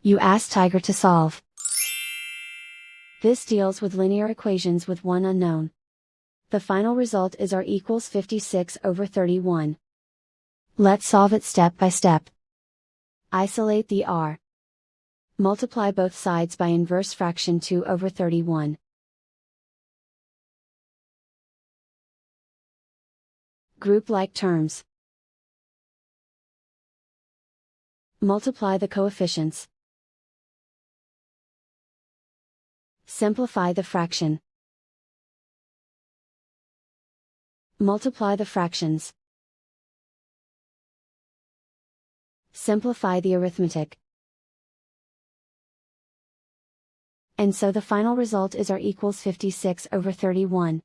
You ask Tiger to solve. This deals with linear equations with one unknown. The final result is r equals 56/31. Let's solve it step by step. Isolate the r. Multiply both sides by inverse fraction 2/31. Group like terms. Multiply the coefficients. Simplify the fraction. Multiply the fractions. Simplify the arithmetic. And so the final result is r equals 56/31.